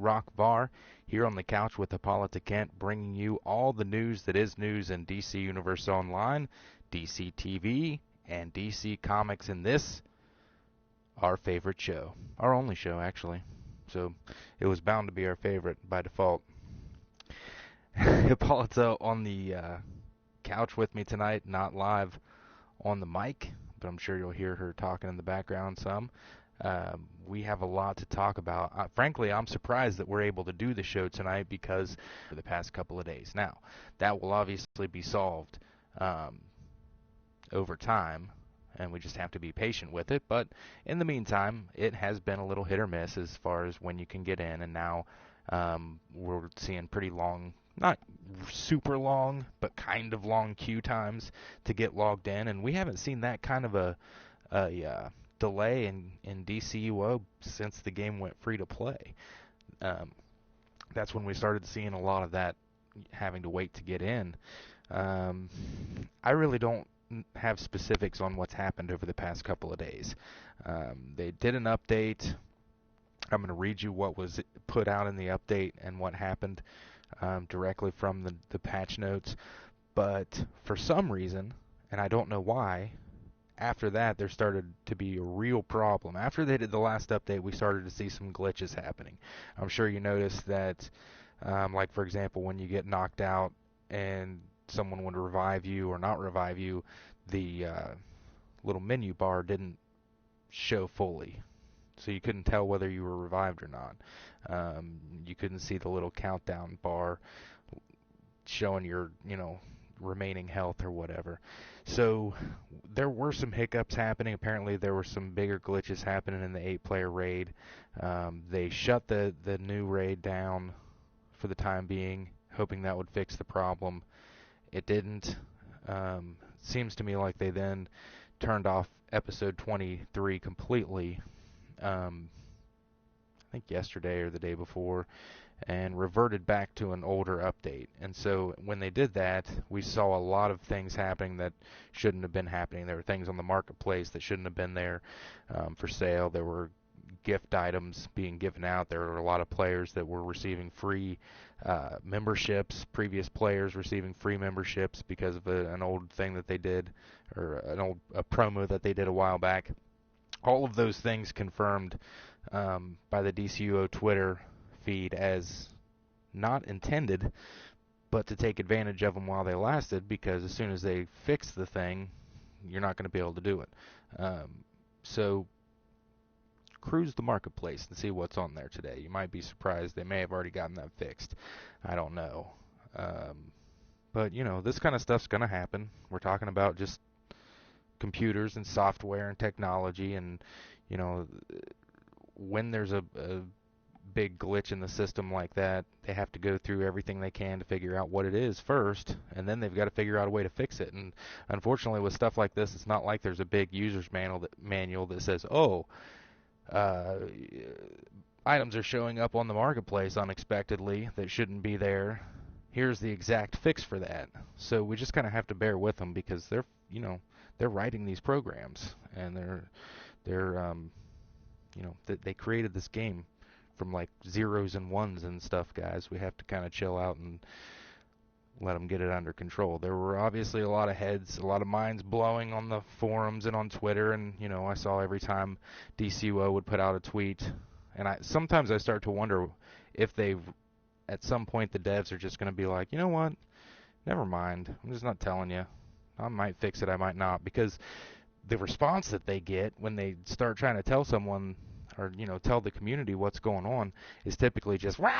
Rock Bar here on the couch with Hippolyta Kent, bringing you all the news that is news in DC Universe Online, DCTV, and DC Comics in this, our favorite show. Our only show, actually. So it was bound to be our favorite by default. Hippolyta on the couch with me tonight, not live on the mic, but I'm sure you'll hear her talking in the background some. We have a lot to talk about. Frankly, I'm surprised that we're able to do the show tonight because for the past couple of days. Now, that will obviously be solved over time, and we just have to be patient with it. But in the meantime, it has been a little hit or miss as far as when you can get in, and now we're seeing pretty long, not super long, but kind of long queue times to get logged in, and we haven't seen that kind of a delay in DCUO since the game went free to play. That's when we started seeing a lot of that having to wait to get in. I really don't have specifics on what's happened over the past couple of days. They did an update. I'm going to read you what was put out in the update and what happened directly from the patch notes. But for some reason, and I don't know why, after that there started to be a real problem. After they did the last update, we started to see some glitches happening. I'm sure you noticed that, like for example, when you get knocked out and someone would revive you or not revive you, the little menu bar didn't show fully. So you couldn't tell whether you were revived or not. You couldn't see the little countdown bar showing your, remaining health or whatever. So there were some hiccups happening. Apparently there were some bigger glitches happening in the 8-player raid. They shut the new raid down for the time being, hoping that would fix the problem. It didn't. Seems to me like they then turned off episode 23 completely, I think yesterday or the day before, and reverted back to an older update. And so when they did that, we saw a lot of things happening that shouldn't have been happening. There were things on the marketplace that shouldn't have been there for sale. There were gift items being given out. There were a lot of players that were receiving free memberships, previous players receiving free memberships because of an old thing that they did, or a promo that they did a while back. All of those things confirmed by the DCUO Twitter feed as not intended, but to take advantage of them while they lasted, because as soon as they fix the thing, you're not going to be able to do it. So cruise the marketplace and see what's on there today. You might be surprised. They may have already gotten that fixed. I don't know. But, this kind of stuff's going to happen. We're talking about just computers and software and technology, and, when there's a big glitch in the system like that, they have to go through everything they can to figure out what it is first, and then they've got to figure out a way to fix it. And unfortunately, with stuff like this, it's not like there's a big user's manual that says, items are showing up on the marketplace unexpectedly that shouldn't be there. Here's the exact fix for that. So we just kind of have to bear with them, because they're writing these programs, and they created this game from like zeros and ones and stuff, guys. We have to kind of chill out and let them get it under control. There were obviously a lot of heads, a lot of minds blowing on the forums and on Twitter, and I saw every time DCUO would put out a tweet, and sometimes I start to wonder if at some point the devs are just going to be like, you know what, never mind, I'm just not telling you. I might fix it, I might not, because the response that they get when they start trying to tell someone, or tell the community what's going on, is typically just rah!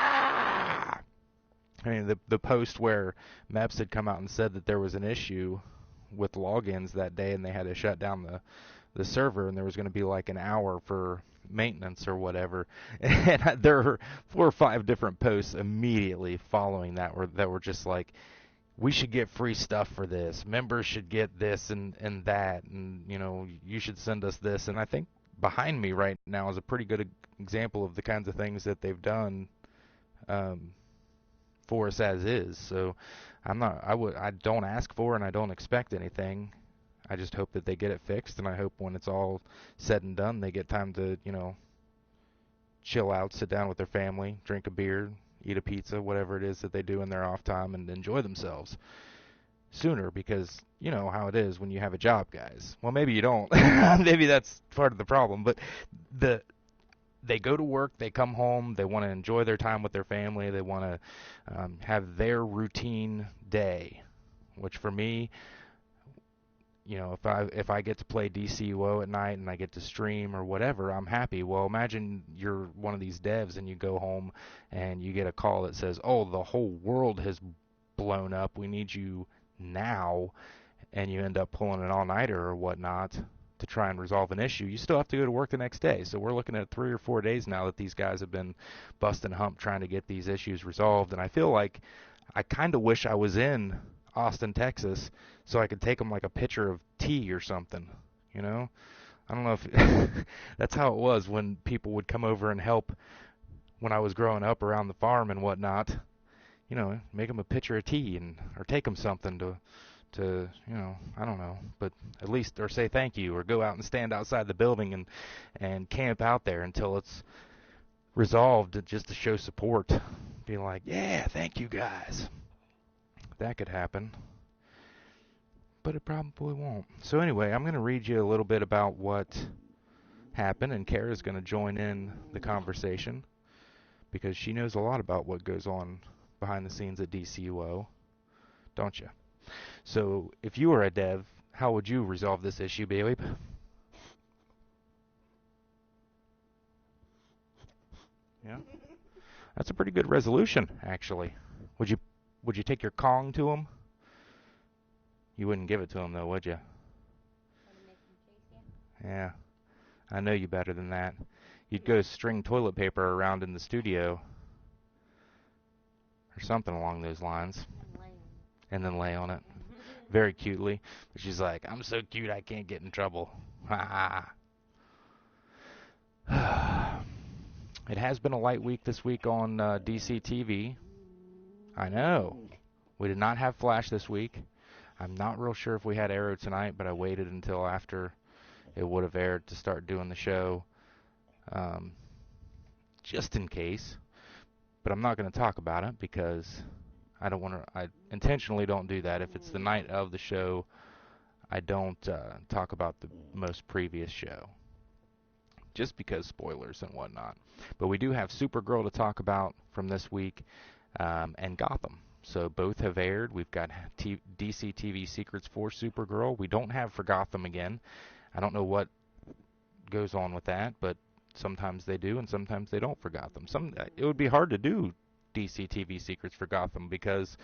I mean, the post where Meps had come out and said that there was an issue with logins that day, and they had to shut down the server, and there was going to be like an hour for maintenance or whatever, and there were 4 or 5 different posts immediately following that were just like, we should get free stuff for this, members should get this and that, and you should send us this. And I think behind me right now is a pretty good example of the kinds of things that they've done for us as is. So I don't ask for and I don't expect anything. I just hope that they get it fixed, and I hope when it's all said and done, they get time to, chill out, sit down with their family, drink a beer, eat a pizza, whatever it is that they do in their off time, and enjoy themselves sooner, because you know how it is when you have a job, guys. Well, maybe you don't. Maybe that's part of the problem, but they go to work, they come home, they want to enjoy their time with their family, they want to have their routine day, which for me, you know, if I get to play DCUO at night and I get to stream or whatever, I'm happy. Well, imagine you're one of these devs and you go home and you get a call that says, "Oh, the whole world has blown up. We need you now," and you end up pulling an all-nighter or whatnot to try and resolve an issue. You still have to go to work the next day. So we're looking at 3 or 4 days now that these guys have been busting hump trying to get these issues resolved, and I feel like I kind of wish I was in Austin, Texas, so I could take them like a pitcher of tea or something, you know? I don't know if that's how it was when people would come over and help when I was growing up around the farm and whatnot. You know, make them a pitcher of tea or take them something to, you know, I don't know, but at least, or say thank you, or go out and stand outside the building and camp out there until it's resolved, just to show support. Be like, yeah, thank you guys. That could happen, but it probably won't. So anyway, I'm going to read you a little bit about what happened, and Kara's going to join in the conversation because she knows a lot about what goes on behind the scenes at DCUO, don't you? So if you were a dev, how would you resolve this issue, Bailey? Yeah, that's a pretty good resolution, actually. Would you take your Kong to him? You wouldn't give it to him, though, would you? Yeah, I know you better than that. You'd go string toilet paper around in the studio or something along those lines, and then lay on it very cutely. But she's like, "I'm so cute I can't get in trouble." Ha ha. It has been a light week this week on DCTV. I know. We did not have Flash this week. I'm not real sure if we had Arrow tonight, but I waited until after it would have aired to start doing the show, just in case. But I'm not going to talk about it because I don't want to. I intentionally don't do that. If it's the night of the show, I don't talk about the most previous show, just because spoilers and whatnot. But we do have Supergirl to talk about from this week, and Gotham. So both have aired. We've got DC TV Secrets for Supergirl. We don't have for Gotham again. I don't know what goes on with that, but sometimes they do and sometimes they don't for Gotham. It would be hard to do DC TV Secrets for Gotham because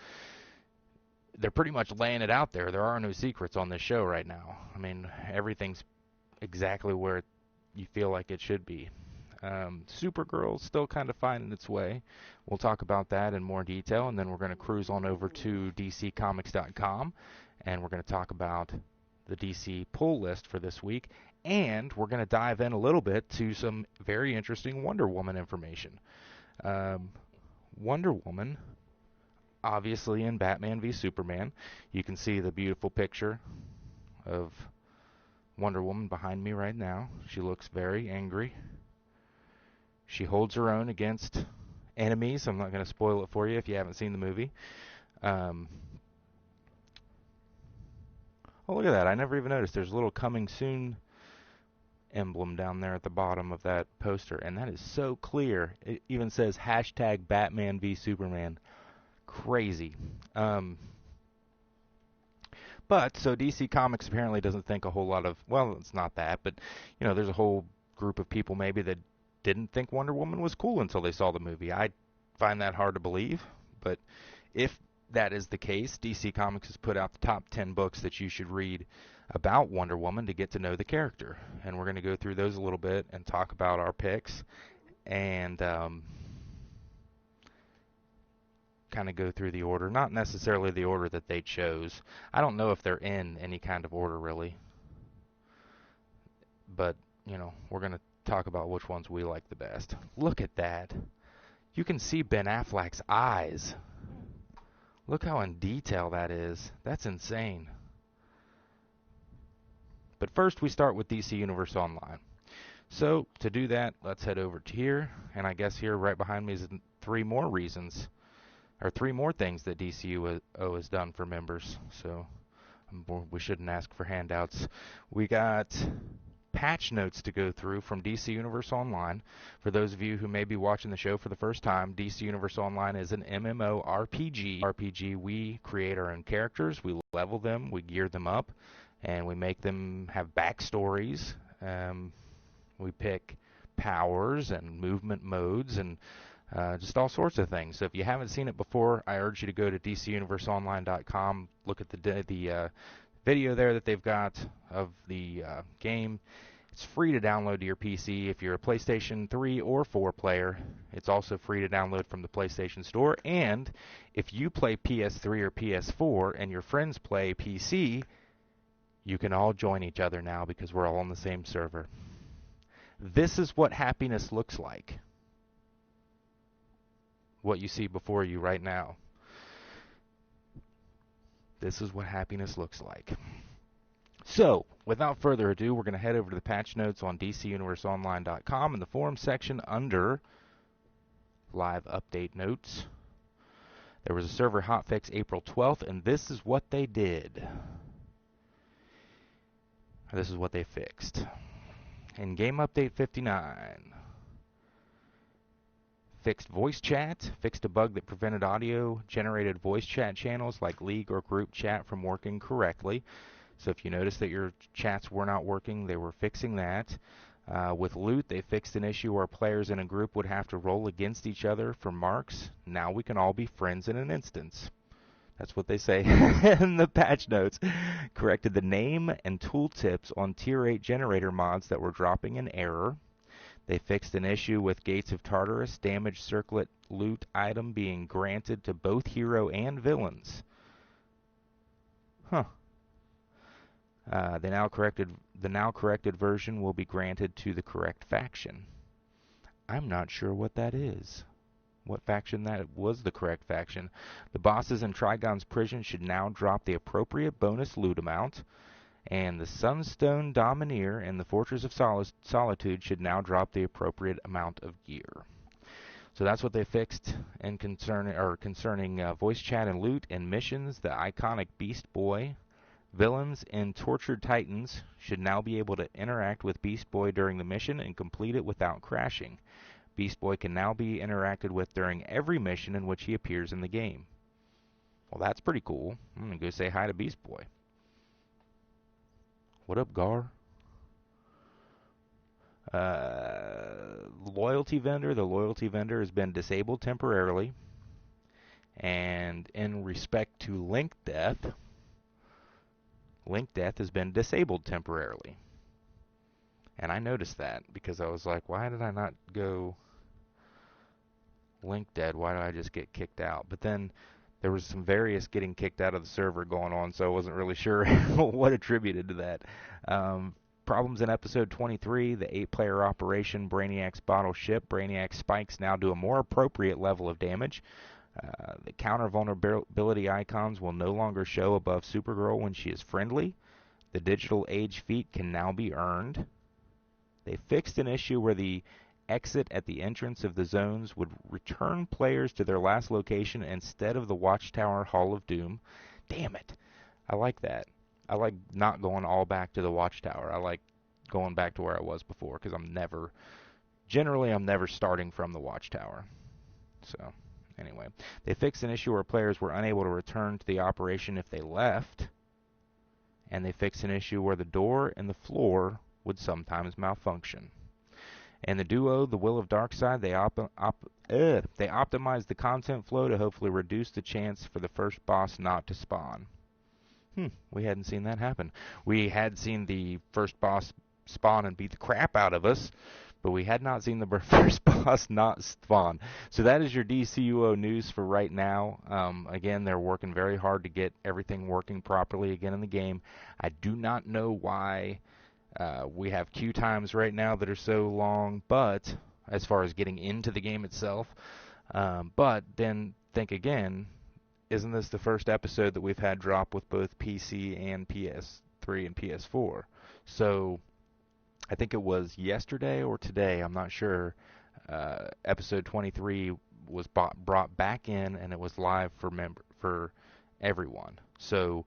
they're pretty much laying it out there. There are no secrets on this show right now. I mean, everything's exactly where you feel like it should be. Supergirl's still kind of finding its way. We'll talk about that in more detail, and then we're going to cruise on over to DCComics.com, and we're going to talk about the DC pull list for this week, and we're going to dive in a little bit to some very interesting Wonder Woman information. Wonder Woman, obviously in Batman v Superman, you can see the beautiful picture of Wonder Woman behind me right now. She looks very angry. She holds her own against enemies. I'm not going to spoil it for you if you haven't seen the movie. Oh, look at that. I never even noticed. There's a little coming soon emblem down there at the bottom of that poster, and that is so clear. It even says hashtag Batman v Superman. Crazy. But, so DC Comics apparently doesn't think a whole lot of, well, it's not that, but, you know, there's a whole group of people maybe that didn't think Wonder Woman was cool until they saw the movie. I find that hard to believe, but if that is the case, DC Comics has put out the top 10 books that you should read about Wonder Woman to get to know the character. And we're going to go through those a little bit and talk about our picks and kind of go through the order. Not necessarily the order that they chose. I don't know if they're in any kind of order, really. But, you know, we're going to talk about which ones we like the best. Look at that. You can see Ben Affleck's eyes. Look how in detail that is. That's insane. But first we start with DC Universe Online. So to do that, let's head over to here, and I guess here right behind me is three more reasons, or three more things that DCUO has done for members. So we shouldn't ask for handouts. We got patch notes to go through from DC Universe Online. For those of you who may be watching the show for the first time, DC Universe Online is an MMORPG. We create our own characters, we level them, we gear them up, and we make them have backstories. We pick powers and movement modes and just all sorts of things. So if you haven't seen it before, I urge you to go to DCUniverseOnline.com, look at the video there that they've got of the game. It's free to download to your PC if you're a PlayStation 3 or 4 player. It's also free to download from the PlayStation Store. And if you play PS3 or PS4 and your friends play PC, you can all join each other now because we're all on the same server. This is what happiness looks like. What you see before you right now. This is what happiness looks like. So, without further ado, we're going to head over to the patch notes on DCUniverseOnline.com in the forum section under live update notes. There was a server hotfix April 12th, and this is what they did. This is what they fixed. In Game Update 59, fixed voice chat, fixed a bug that prevented audio-generated voice chat channels like League or Group Chat from working correctly. So if you notice that your chats were not working, they were fixing that. With loot, they fixed an issue where players in a group would have to roll against each other for marks. Now we can all be friends in an instance. That's what they say in the patch notes. Corrected the name and tooltips on Tier 8 generator mods that were dropping an error. They fixed an issue with Gates of Tartarus, damaged circlet loot item being granted to both hero and villains. Huh. The now corrected version will be granted to the correct faction. I'm not sure what that is. What faction that was the correct faction. The bosses in Trigon's prison should now drop the appropriate bonus loot amount, and the Sunstone Domineer and the Fortress of Solitude should now drop the appropriate amount of gear. So that's what they fixed in concerning voice chat and loot and missions. The iconic Beast Boy villains in Tortured Titans should now be able to interact with Beast Boy during the mission and complete it without crashing. Beast Boy can now be interacted with during every mission in which he appears in the game. Well, that's pretty cool. I'm going to go say hi to Beast Boy. What up, Gar? Loyalty vendor. The loyalty vendor has been disabled temporarily. And in respect to link death has been disabled temporarily. And I noticed that because I was like, why did I not go link dead? Why did I just get kicked out? But then there was some various getting kicked out of the server going on, so I wasn't really sure what attributed to that. Problems in episode 23, the 8-player operation, Brainiac's bottle ship. Brainiac spikes now do a more appropriate level of damage. The counter vulnerability icons will no longer show above Supergirl when she is friendly. The digital age feat can now be earned. They fixed an issue where the exit at the entrance of the zones would return players to their last location instead of the Watchtower Hall of Doom. Damn it. I like that. I like not going all back to the Watchtower. I like going back to where I was before because I'm never starting from the Watchtower. So, anyway. They fixed an issue where players were unable to return to the operation if they left. And they fixed an issue where the door and the floor would sometimes malfunction. And the duo, The Will of Darkseid, they optimized the content flow to hopefully reduce the chance for the first boss not to spawn. We hadn't seen that happen. We had seen the first boss spawn and beat the crap out of us, but we had not seen the first boss not spawn. So that is your DCUO news for right now. Again, they're working very hard to get everything working properly again in the game. I do not know why we have queue times right now that are so long, but as far as getting into the game itself. But then think again, isn't this the first episode that we've had drop with both PC and PS3 and PS4? So I think it was yesterday or today, I'm not sure, episode 23 was brought back in, and it was live for everyone. So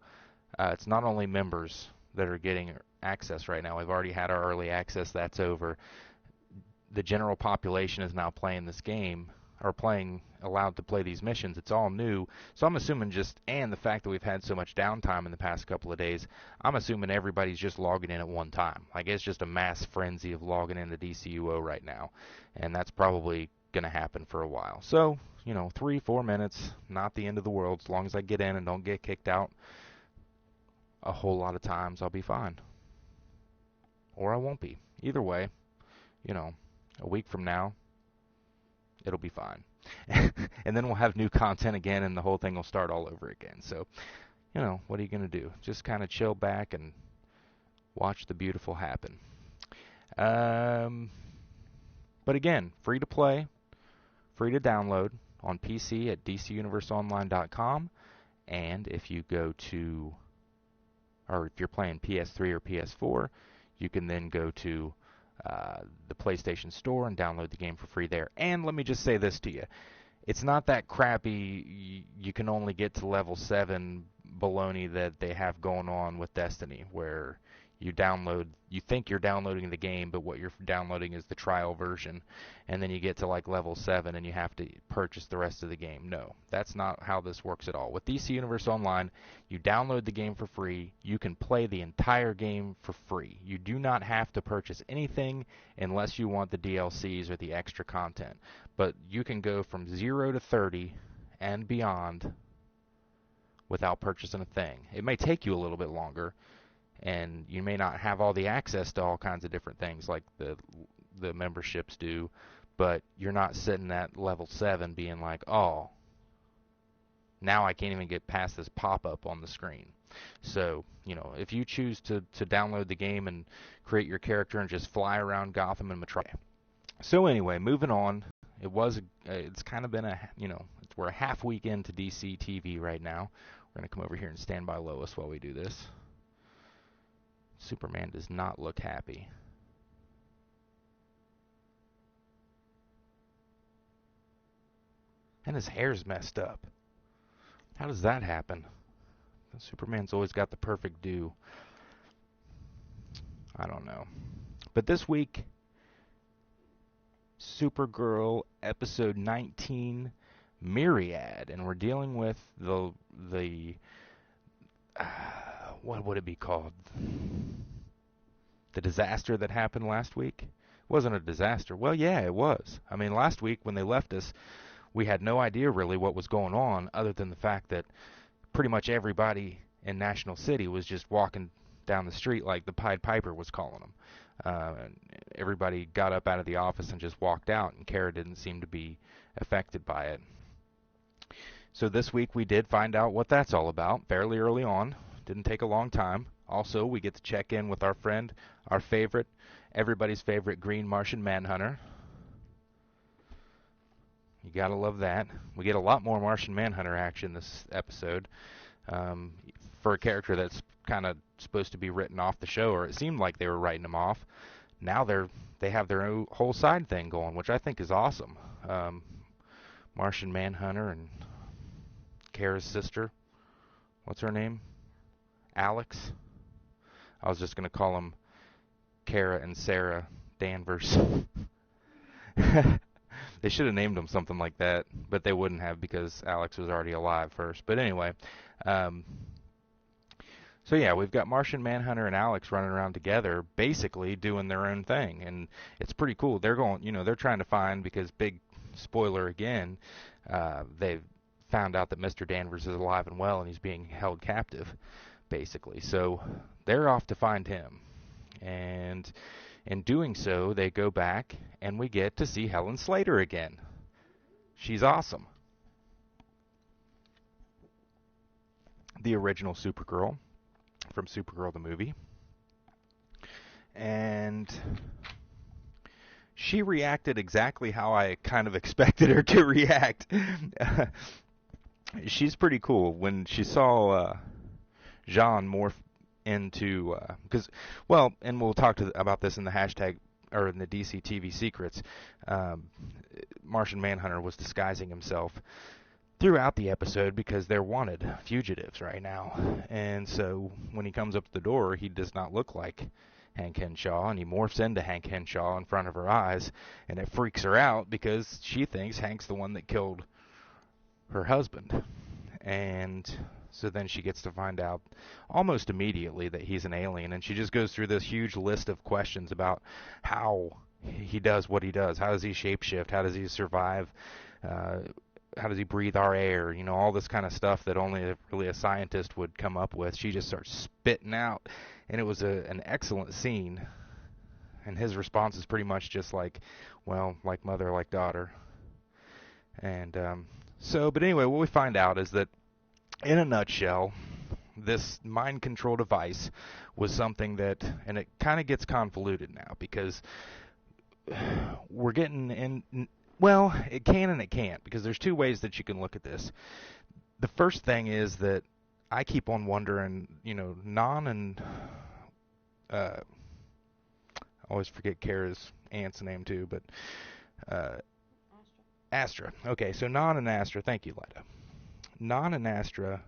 it's not only members that are getting access right now. We've already had our early access. That's over. The general population is now playing this game, or allowed to play these missions. It's all new. So I'm assuming and the fact that we've had so much downtime in the past couple of days, I'm assuming everybody's just logging in at one time. Like, it's just a mass frenzy of logging into DCUO right now. And that's probably going to happen for a while. So, 3-4 minutes, not the end of the world. As long as I get in and don't get kicked out a whole lot of times, I'll be fine. Or I won't be. Either way, a week from now, it'll be fine. And then we'll have new content again, and the whole thing will start all over again. So, what are you going to do? Just kind of chill back and watch the beautiful happen. But again, free to play, free to download on PC at dcuniverseonline.com. And if you go to, or if you're playing PS3 or PS4, you can then go to the PlayStation Store and download the game for free there. And let me just say this to you. It's not that crappy, you can only get to level 7 baloney that they have going on with Destiny, where you think you're downloading the game, but what you're downloading is the trial version, and then you get to like level 7 and you have to purchase the rest of the game. No, that's not how this works at all. With DC Universe Online, you download the game for free. You can play the entire game for free. You do not have to purchase anything unless you want the DLCs or the extra content. But you can go from 0 to 30 and beyond without purchasing a thing. It may take you a little bit longer, and you may not have all the access to all kinds of different things like the memberships do, but you're not sitting at level 7 being like, oh, now I can't even get past this pop-up on the screen. So, if you choose to download the game and create your character and just fly around Gotham and Metropolis. So anyway, moving on. It's kind of been we're a half week into DCTV right now. We're going to come over here and stand by Lois while we do this. Superman does not look happy. And his hair's messed up. How does that happen? Superman's always got the perfect do. I don't know. But this week, Supergirl episode 19, Myriad, and we're dealing with the what would it be called? The disaster that happened last week? It wasn't a disaster. Well, yeah, it was. I mean, last week when they left us, we had no idea really what was going on, other than the fact that pretty much everybody in National City was just walking down the street like the Pied Piper was calling them. And everybody got up out of the office and just walked out, and Kara didn't seem to be affected by it. So this week we did find out what that's all about fairly early on. Didn't take a long time. Also, we get to check in with our friend, our favorite, everybody's favorite Green Martian Manhunter. You gotta love that. We get a lot more Martian Manhunter action this episode. For a character that's kind of supposed to be written off the show, or it seemed like they were writing him off. Now they have their own whole side thing going, which I think is awesome. Martian Manhunter and Kara's sister. What's her name? Alex. I was just going to call them Kara and Sarah Danvers. They should have named them something like that, but they wouldn't have because Alex was already alive first. But anyway, so yeah, we've got Martian Manhunter and Alex running around together, basically doing their own thing, and it's pretty cool. They're they're trying to find, because big spoiler again, they've found out that Mr. Danvers is alive and well, and he's being held captive, basically. So they're off to find him, and in doing so, they go back, and we get to see Helen Slater again. She's awesome. The original Supergirl from Supergirl the movie. And she reacted exactly how I kind of expected her to react. She's pretty cool. When she saw Jean morph into because well, and we'll talk about this in the hashtag or in the DCTV secrets. Um, Martian Manhunter was disguising himself throughout the episode because they're wanted fugitives right now, and so when he comes up to the door, he does not look like Hank Henshaw, and he morphs into Hank Henshaw in front of her eyes, and it freaks her out because she thinks Hank's the one that killed her husband. And so then she gets to find out almost immediately that he's an alien, and she just goes through this huge list of questions about how he does what he does. How does he shapeshift? How does he survive? How does he breathe our air? You know, all this kind of stuff that only really a scientist would come up with. She just starts spitting out, and it was an excellent scene. And his response is pretty much just like, well, like mother, like daughter. And but anyway, what we find out is that, in a nutshell, this mind control device was something that, and it kind of gets convoluted now because we're getting in, well, it can and it can't, because there's two ways that you can look at this. The first thing is that I keep on wondering, you know, I always forget Kara's aunt's name too, but Astra. Okay, so Non and Astra, thank you, Lida. Non and Astra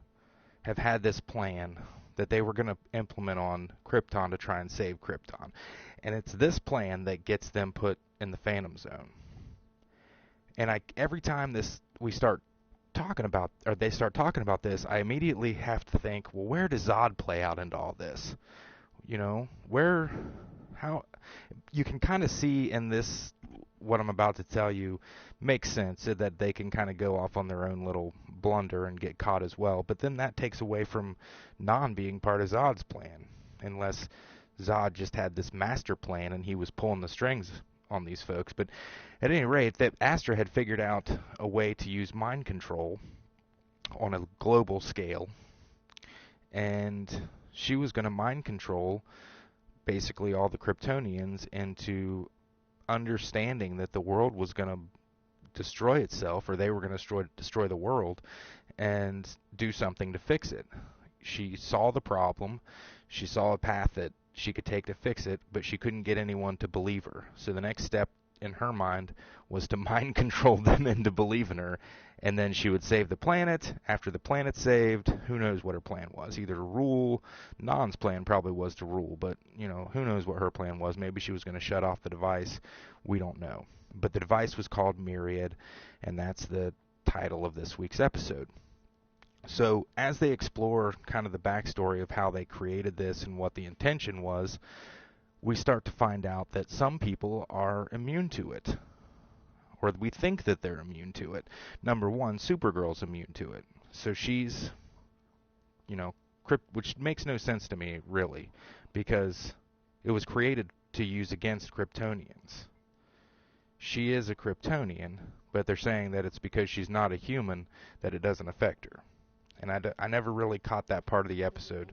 have had this plan that they were going to implement on Krypton to try and save Krypton. And it's this plan that gets them put in the Phantom Zone. And every time we start talking about, or they start talking about this, I immediately have to think, well, where does Zod play out into all this? You know, how, you can kind of see in this, what I'm about to tell you makes sense, that they can kind of go off on their own little blunder and get caught as well. But then that takes away from Non being part of Zod's plan, unless Zod just had this master plan and he was pulling the strings on these folks. But at any rate, that Astra had figured out a way to use mind control on a global scale, and she was going to mind control basically all the Kryptonians into understanding that the world was going to destroy itself, or they were going to destroy the world, and do something to fix it. She saw the problem, she saw a path that she could take to fix it, but she couldn't get anyone to believe her. So the next step in her mind was to mind control them into believing her, and then she would save the planet. After the planet's saved, who knows what her plan was? Either to rule. Non's plan probably was to rule, but you know, who knows what her plan was? Maybe she was going to shut off the device. We don't know. But the device was called Myriad, and that's the title of this week's episode. So as they explore kind of the backstory of how they created this and what the intention was, we start to find out that some people are immune to it, or we think that they're immune to it. Number one, Supergirl's immune to it. So she's, you know, which makes no sense to me, really, because it was created to use against Kryptonians. She is a Kryptonian, but they're saying that it's because she's not a human that it doesn't affect her. And I never really caught that part of the episode.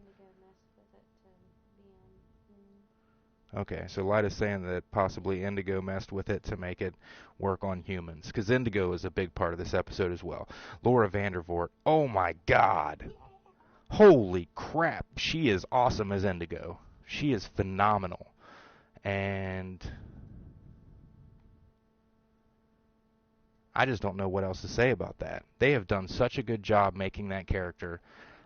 Okay, so Lida's saying that possibly Indigo messed with it to make it work on humans, because Indigo is a big part of this episode as well. Laura Vandervoort, oh my god! Holy crap, she is awesome as Indigo. She is phenomenal. And I just don't know what else to say about that. They have done such a good job making that character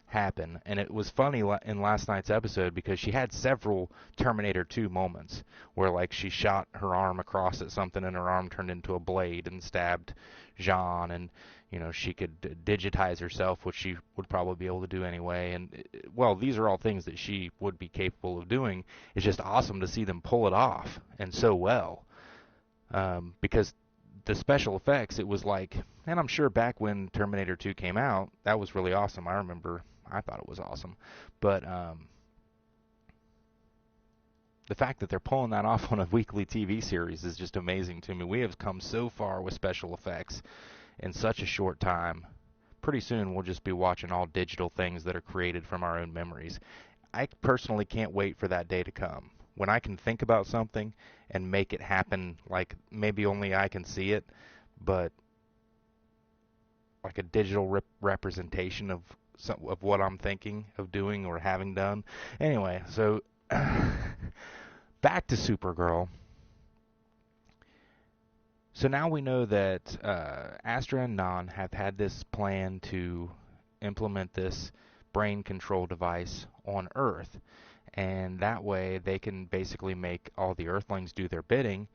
happen. And it was funny in last night's episode because she had several Terminator 2 moments where, like, she shot her arm across at something and her arm turned into a blade and stabbed Jean, and you know, she could digitize herself, which she would probably be able to do anyway. And well, these are all things that she would be capable of doing. It's just awesome to see them pull it off, and so well, because the special effects, it was like, and I'm sure back when Terminator 2 came out, that was really awesome. I remember, I thought it was awesome. But the fact that they're pulling that off on a weekly TV series is just amazing to me. We have come so far with special effects in such a short time. Pretty soon we'll just be watching all digital things that are created from our own memories. I personally can't wait for that day to come, when I can think about something and make it happen, like maybe only I can see it, but like a digital representation of of what I'm thinking of doing or having done. Anyway, so back to Supergirl. So now we know that Astra and Non have had this plan to implement this brain control device on Earth. And that way they can basically make all the Earthlings do their bidding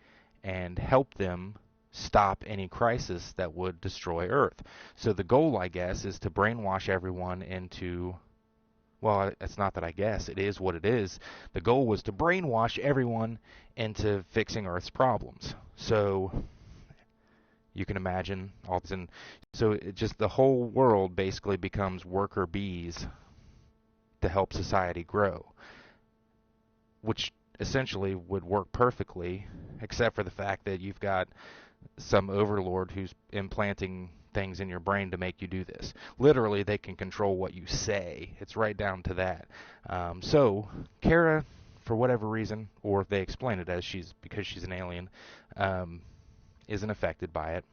and help them stop any crisis that would destroy Earth. So the goal, I guess, is to brainwash everyone into, well, it's not that I guess, it is what it is. The goal was to brainwash everyone into fixing Earth's problems. So you can imagine all this, and so it just the whole world basically becomes worker bees to help society grow, which essentially would work perfectly, except for the fact that you've got some overlord who's implanting things in your brain to make you do this. Literally, they can control what you say. It's right down to that. So Kara, for whatever reason, or if they explain it as because she's an alien, isn't affected by it.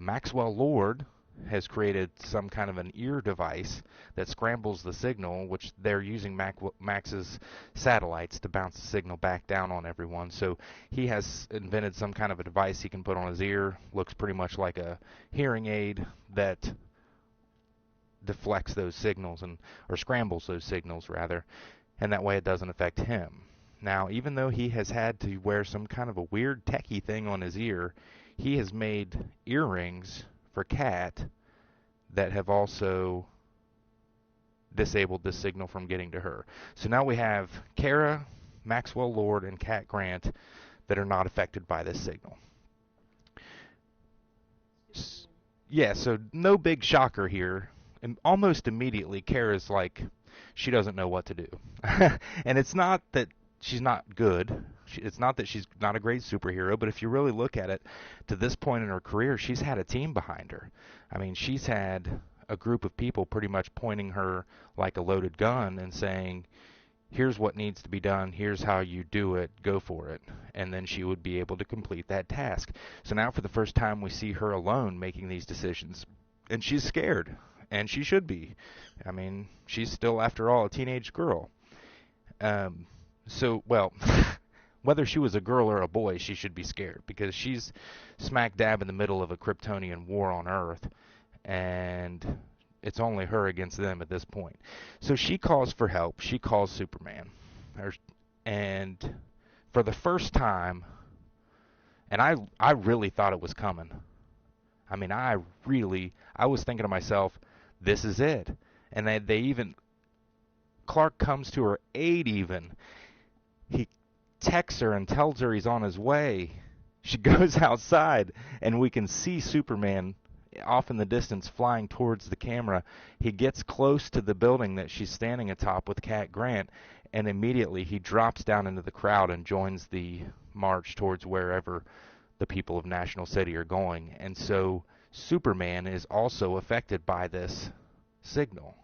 Maxwell Lord has created some kind of an ear device that scrambles the signal, which they're using Max's satellites to bounce the signal back down on everyone. So he has invented some kind of a device he can put on his ear. Looks pretty much like a hearing aid that deflects those signals, or scrambles those signals rather, and that way it doesn't affect him. Now, even though he has had to wear some kind of a weird techie thing on his ear, he has made earrings for Kat that have also disabled this signal from getting to her. So now we have Kara, Maxwell Lord, and Kat Grant that are not affected by this signal. Yeah, so no big shocker here. And almost immediately, Kara's like, she doesn't know what to do. And it's not that she's not good. It's not that she's not a great superhero, but if you really look at it, to this point in her career, she's had a team behind her. I mean, she's had a group of people pretty much pointing her like a loaded gun and saying, here's what needs to be done, here's how you do it, go for it. And then she would be able to complete that task. So now for the first time we see her alone making these decisions. And she's scared, and she should be. I mean, she's still, after all, a teenage girl. Well, whether she was a girl or a boy, she should be scared, because she's smack dab in the middle of a Kryptonian war on Earth, and it's only her against them at this point. So she calls for help. She calls Superman. And for the first time, and I really thought it was coming. I mean, I was thinking to myself, this is it. And they even, Clark comes to her aid even. He texts her and tells her he's on his way. She goes outside, and we can see Superman off in the distance flying towards the camera. He gets close to the building that she's standing atop with Kat Grant, and immediately he drops down into the crowd and joins the march towards wherever the people of National City are going. And so Superman is also affected by this signal.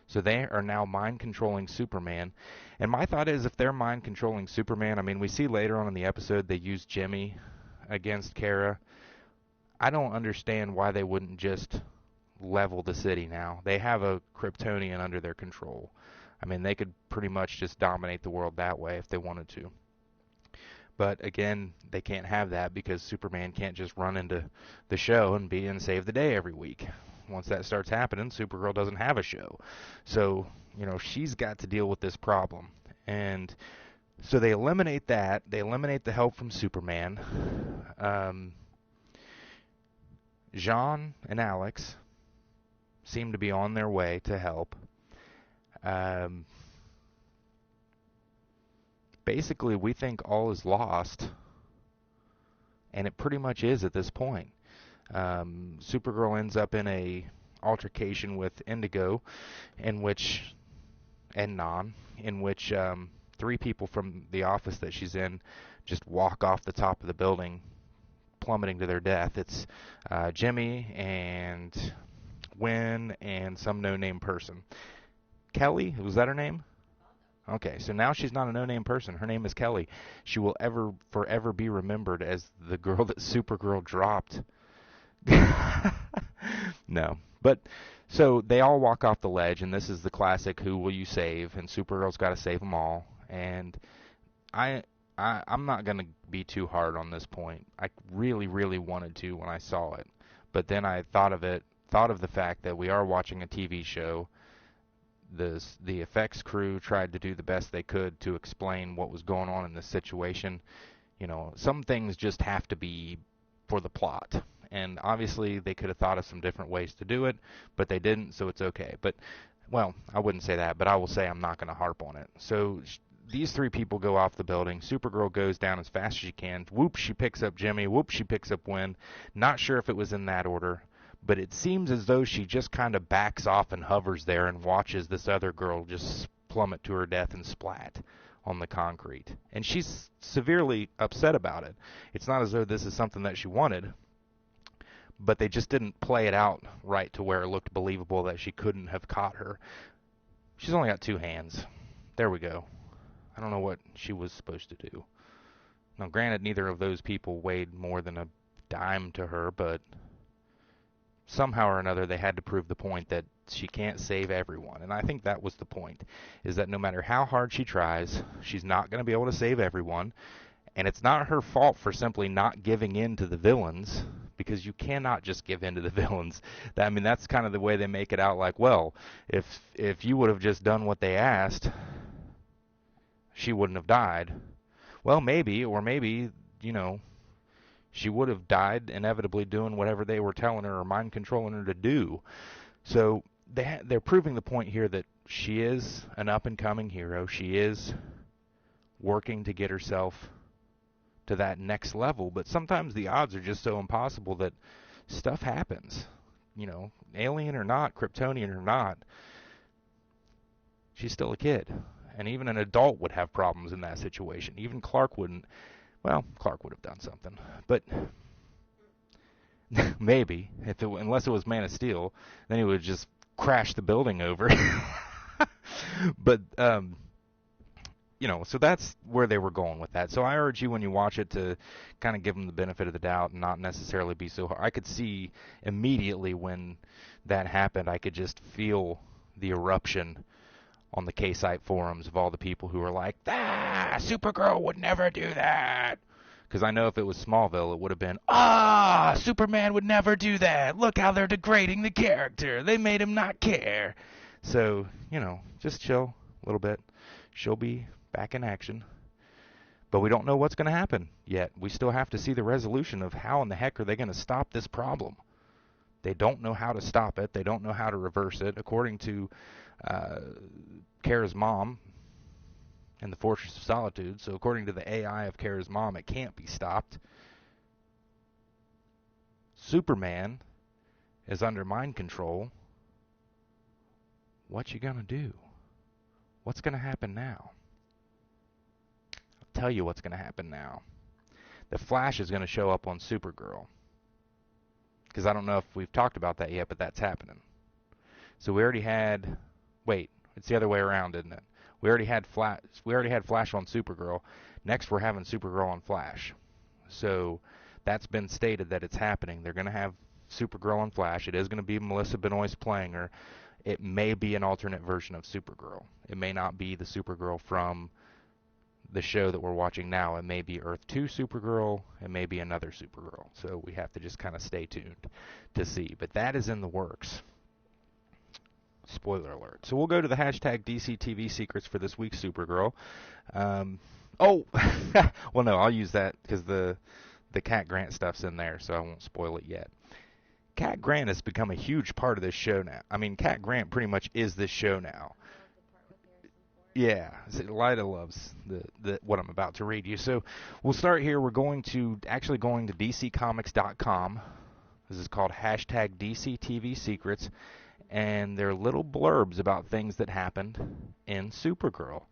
So they are now mind-controlling Superman. And my thought is, if they're mind-controlling Superman, I mean, we see later on in the episode they use Jimmy against Kara. I don't understand why they wouldn't just level the city now. They have a Kryptonian under their control. I mean, they could pretty much just dominate the world that way if they wanted to. But again, they can't have that because Superman can't just run into the show and save the day every week. Once that starts happening, Supergirl doesn't have a show. So, she's got to deal with this problem. And so they eliminate that. They eliminate the help from Superman. Jean and Alex seem to be on their way to help. Basically, we think all is lost. And it pretty much is at this point. Supergirl ends up in a altercation with Indigo, and Non, in which 3 people from the office that she's in just walk off the top of the building, plummeting to their death. It's Jimmy and Wynn and some no-name person. Kelly, was that her name? Okay, so now she's not a no-name person. Her name is Kelly. She will forever be remembered as the girl that Supergirl dropped. No. But so they all walk off the ledge, and this is the classic "Who will you save?" and Supergirl's got to save them all. And I, I'm not gonna be too hard on this point. I really, really wanted to when I saw it, but then I thought of the fact that we are watching a TV show. The effects crew tried to do the best they could to explain what was going on in this situation. You know, some things just have to be for the plot. And obviously they could have thought of some different ways to do it, but they didn't, so it's okay. But, well, I wouldn't say that, but I will say I'm not going to harp on it. So these three people go off the building. Supergirl goes down as fast as she can. Whoop, she picks up Jimmy. Whoop, she picks up Wynn. Not sure if it was in that order, but it seems as though she just kind of backs off and hovers there and watches this other girl just plummet to her death and splat on the concrete. And she's severely upset about it. It's not as though this is something that she wanted, but they just didn't play it out right to where it looked believable that she couldn't have caught her. She's only got two hands. There we go. I don't know what she was supposed to do. Now, granted, neither of those people weighed more than a dime to her, but somehow or another they had to prove the point that she can't save everyone. And I think that was the point, is that no matter how hard she tries, she's not going to be able to save everyone. And it's not her fault for simply not giving in to the villains, because you cannot just give in to the villains. I mean, that's kind of the way they make it out, like, well, if you would have just done what they asked, she wouldn't have died. Well, maybe, or maybe, you know, she would have died inevitably doing whatever they were telling her or mind controlling her to do. So they're proving the point here that she is an up-and-coming hero. She is working to get herself to that next level, but sometimes the odds are just so impossible that stuff happens. You know, alien or not, Kryptonian or not, she's still a kid. And even an adult would have problems in that situation. Even Clark wouldn't. Well, Clark would have done something, but maybe unless it was Man of Steel, then he would just crash the building over. But you know, so that's where they were going with that. So I urge you, when you watch it, to kind of give them the benefit of the doubt and not necessarily be so hard. I could see immediately when that happened, I could just feel the eruption on the K-Site forums of all the people who were like, Supergirl would never do that. Because I know if it was Smallville, it would have been, Superman would never do that. Look how they're degrading the character. They made him not care. So, you know, just chill a little bit. She'll be back in action. But we don't know what's going to happen yet. We still have to see the resolution of how in the heck are they going to stop this problem. They don't know how to stop it. They don't know how to reverse it. According to Kara's mom in the Fortress of Solitude, so according to the AI of Kara's mom, it can't be stopped. Superman is under mind control. What you gonna do? What's gonna happen now? I'll tell you what's gonna happen now. The Flash is gonna show up on Supergirl. Because I don't know if we've talked about that yet, but that's happening. So we already had... Wait, it's the other way around, isn't it? We already had Flash on Supergirl. Next, we're having Supergirl on Flash. So that's been stated that it's happening. They're going to have Supergirl on Flash. It is going to be Melissa Benoist playing her. It may be an alternate version of Supergirl. It may not be the Supergirl from the show that we're watching now. It may be Earth 2 Supergirl. It may be another Supergirl. So we have to just kind of stay tuned to see. But that is in the works. Spoiler alert. So we'll go to the hashtag DCTV secrets for this week's Supergirl. Well, no, I'll use that because the Cat Grant stuff's in there, so I won't spoil it yet. Cat Grant has become a huge part of this show now. I mean, Cat Grant pretty much is this show now. Yeah, Lida loves what I'm about to read you. So we'll start here. We're going to DCComics.com. This is called hashtag DCTV secrets. And they're little blurbs about things that happened in Supergirl.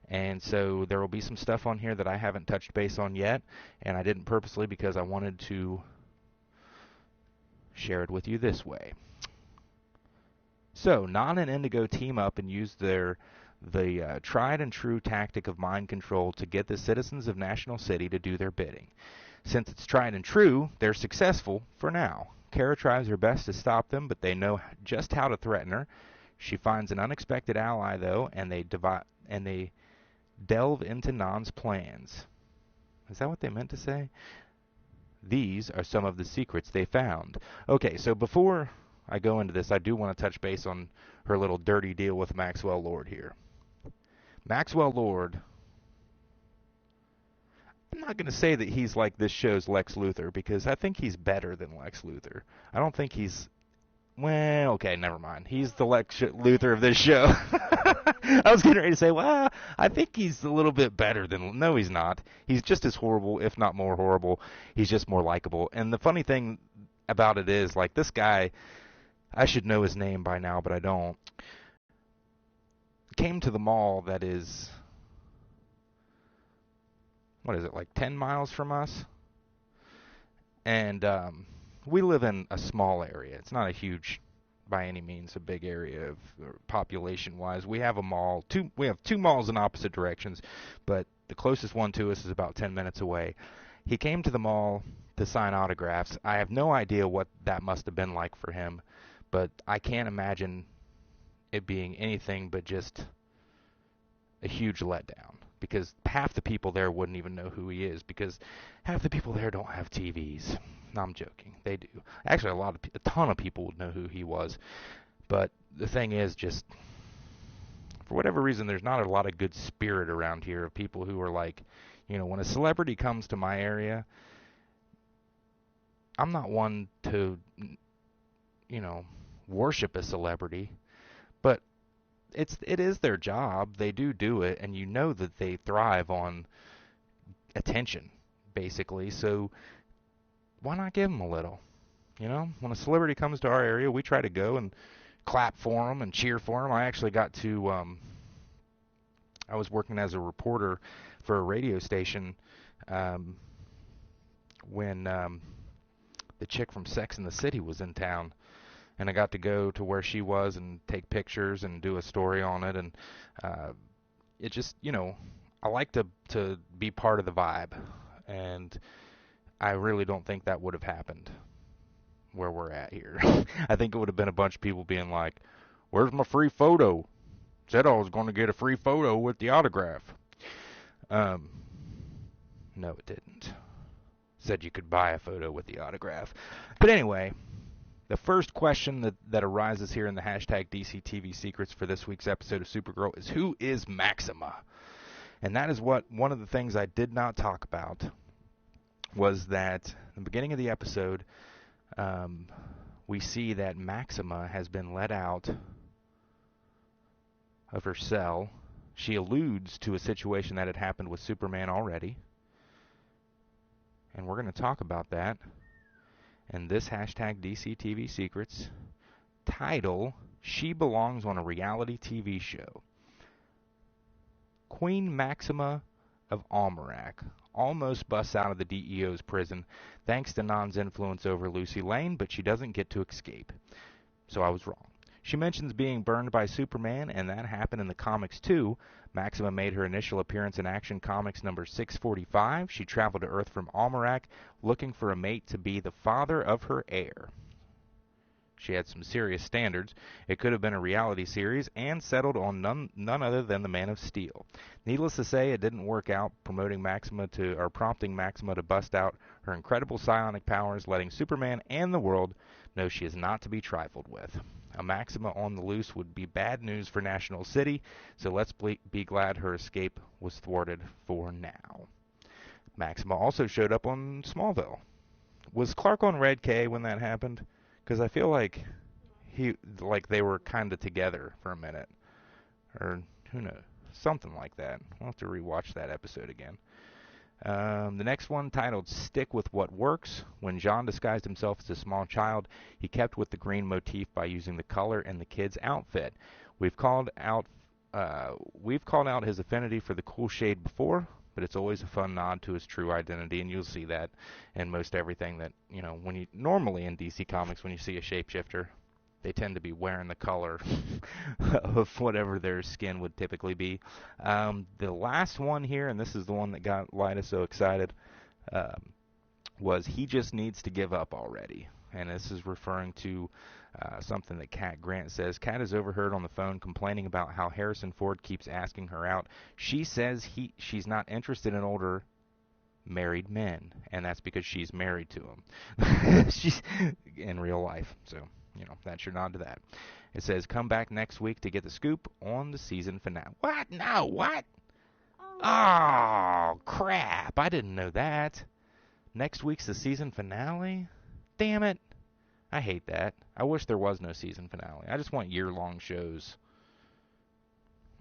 And so there will be some stuff on here that I haven't touched base on yet, and I didn't purposely because I wanted to share it with you this way. So, Non and Indigo team up and use the tried and true tactic of mind control to get the citizens of National City to do their bidding. Since it's tried and true, they're successful for now. Kara tries her best to stop them, but they know just how to threaten her. She finds an unexpected ally, though, and they delve into Nan's plans. Is that what they meant to say? These are some of the secrets they found. Okay, so before I go into this, I do want to touch base on her little dirty deal with Maxwell Lord here. Maxwell Lord, I'm not going to say that he's like this show's Lex Luthor, because I think he's better than Lex Luthor. I don't think he's... Well, okay, never mind. He's the Lex Luthor of this show. I was getting ready to say, well, I think he's a little bit better than... No, he's not. He's just as horrible, if not more horrible. He's just more likable. And the funny thing about it is, like, this guy, I should know his name by now, but I don't, came to the mall that is... What is it, like 10 miles from us? And we live in a small area. It's not a huge, by any means, a big area of population-wise. We have a mall. We have two malls in opposite directions, but the closest one to us is about 10 minutes away. He came to the mall to sign autographs. I have no idea what that must have been like for him, but I can't imagine it being anything but just a huge letdown, because half the people there wouldn't even know who he is, because half the people there don't have TVs. No, I'm joking. They do. Actually, a ton of people would know who he was. But the thing is, just for whatever reason, there's not a lot of good spirit around here of people who are like, when a celebrity comes to my area, I'm not one to, worship a celebrity, but it is their job. They do it, and you know that they thrive on attention, basically. So why not give them a little? When a celebrity comes to our area, we try to go and clap for them and cheer for them. I actually got to, I was working as a reporter for a radio station when the chick from Sex and the City was in town. And I got to go to where she was and take pictures and do a story on it. And it just, I like to be part of the vibe. And I really don't think that would have happened where we're at here. I think it would have been a bunch of people being like, where's my free photo? Said I was going to get a free photo with the autograph. No, it didn't. Said you could buy a photo with the autograph. But anyway, the first question that arises here in the hashtag DCTV secrets for this week's episode of Supergirl is, who is Maxima? And that is one of the things I did not talk about, was that in the beginning of the episode, we see that Maxima has been let out of her cell. She alludes to a situation that had happened with Superman already. And we're going to talk about that in this hashtag DCTV Secrets title, She Belongs on a Reality TV Show. Queen Maxima of Almerac almost busts out of the DEO's prison thanks to Nan's influence over Lucy Lane, but she doesn't get to escape. So I was wrong. She mentions being burned by Superman, and that happened in the comics too. Maxima made her initial appearance in Action Comics number 645. She traveled to Earth from Almerac looking for a mate to be the father of her heir. She had some serious standards. It could have been a reality series and settled on none other than the Man of Steel. Needless to say, it didn't work out, prompting Maxima to bust out her incredible psionic powers, letting Superman and the world know she is not to be trifled with. A Maxima on the loose would be bad news for National City, so let's be glad her escape was thwarted for now. Maxima also showed up on Smallville. Was Clark on Red K when that happened? Because I feel like they were kind of together for a minute, or who knows, something like that. I'll have to rewatch that episode again. The next one, titled Stick with What Works. When Jean disguised himself as a small child, he kept with the green motif by using the color in the kid's outfit. We've called out his affinity for the cool shade before, but it's always a fun nod to his true identity, and you'll see that in most everything that, normally in DC Comics, when you see a shapeshifter, they tend to be wearing the color of whatever their skin would typically be. The last one here, and this is the one that got Lyda so excited, was he just needs to give up already. And this is referring to something that Kat Grant says. Kat is overheard on the phone complaining about how Harrison Ford keeps asking her out. She says she's not interested in older married men, and that's because she's married to him. She's in real life. So, that's your nod to that. It says, come back next week to get the scoop on the season finale. What? No, what? Oh, crap. I didn't know that. Next week's the season finale? Damn it. I hate that. I wish there was no season finale. I just want year-long shows.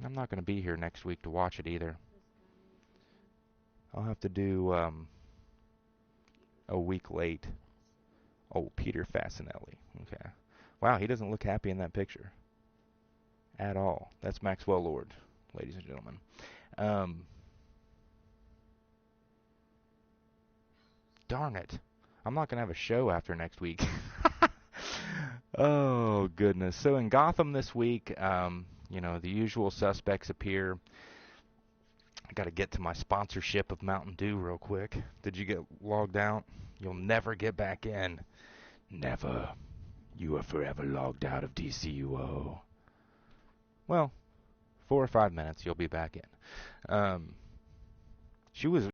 I'm not going to be here next week to watch it either. I'll have to do a week late. Oh, Peter Fasinelli. Okay. Wow, he doesn't look happy in that picture. At all. That's Maxwell Lord, ladies and gentlemen. Darn it. I'm not going to have a show after next week. Oh, goodness. So in Gotham this week, the usual suspects appear. I got to get to my sponsorship of Mountain Dew real quick. Did you get logged out? You'll never get back in. Never. You are forever logged out of DCUO. Well, 4 or 5 minutes, you'll be back in. She was